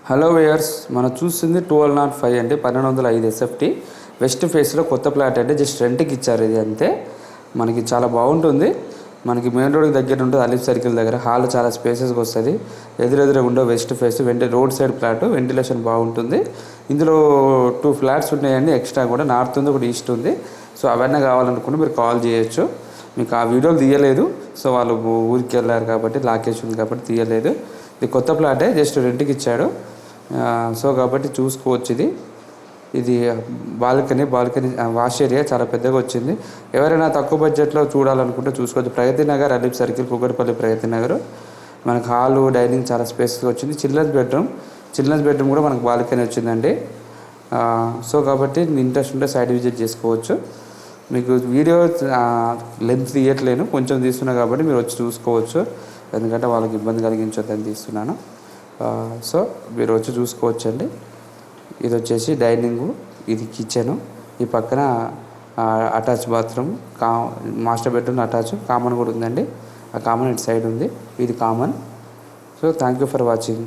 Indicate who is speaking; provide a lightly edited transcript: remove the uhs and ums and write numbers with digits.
Speaker 1: Hello వేయర్స్, మనం చూస్తుంది 1205 అండి, 1205 ఎస్ఎఫ్టీ వెస్ట్ ఫేస్లో కొత్త ప్లాట్ అంటే జస్ట్ రెంట్కి ఇచ్చారు. ఇది అంతే, మనకి చాలా బాగుంటుంది. మనకి మెయిన్ రోడ్కి దగ్గర ఉంటుంది, అలీఫ్ సర్కిల్ దగ్గర. హాల్ చాలా స్పేసెస్గా వస్తుంది. ఎదురెదురుగా ఉండే west face road side plot, ventilation బాగుంటుంది. ఇందులో 2 ఫ్లాట్స్ ఉన్నాయండి ఎక్స్ట్రా కూడా, నార్త్ ఉంది, ఒకటి ఈస్ట్ ఉంది. సో అవన్నీ కావాలనుకుంటే మీరు కాల్ చేయొచ్చు. మీకు ఆ వీడియోలు తీయలేదు, సో వాళ్ళు ఊరికి వెళ్ళారు కాబట్టి, లాకేజ్ ఉంది కాబట్టి తీయలేదు. ఇది కొత్త ప్లాటే, జస్ట్ రెంట్కి ఇచ్చాడు. సో కాబట్టి చూసుకోవచ్చు. ఇది బాల్కనీ వాష్ ఏరియా చాలా పెద్దగా వచ్చింది. ఎవరైనా తక్కువ బడ్జెట్లో చూడాలనుకుంటే చూసుకోవచ్చు. ప్రగతి నగర్, అలీఫ్ సర్కిల్, కూకట్పల్లి, ప్రగతి నగర్. మనకు హాలు, డైనింగ్ చాలా స్పేస్గా వచ్చింది. చిల్డ్రన్స్ బెడ్రూమ్ కూడా మనకు బాల్కనీ వచ్చిందండి. సో కాబట్టి ఇంట్రెస్ట్ ఉంటే సైడ్ విజిట్ చేసుకోవచ్చు. మీకు వీడియో లెంత్ తీయట్లేను, కొంచెం తీస్తున్నా కాబట్టి మీరు వచ్చి చూసుకోవచ్చు. ఎందుకంటే వాళ్ళకి ఇబ్బంది కలిగించొద్దని తీస్తున్నాను. సో మీరు వచ్చి చూసుకోవచ్చండి. ఇది వచ్చేసి డైనింగు, ఇది కిచెను, ఈ పక్కన attach bathroom, master bedroom attach, common కూడా ఉందండి. ఆ కామన్ ఇటు సైడ్ ఉంది, ఇది common. So thank you for watching.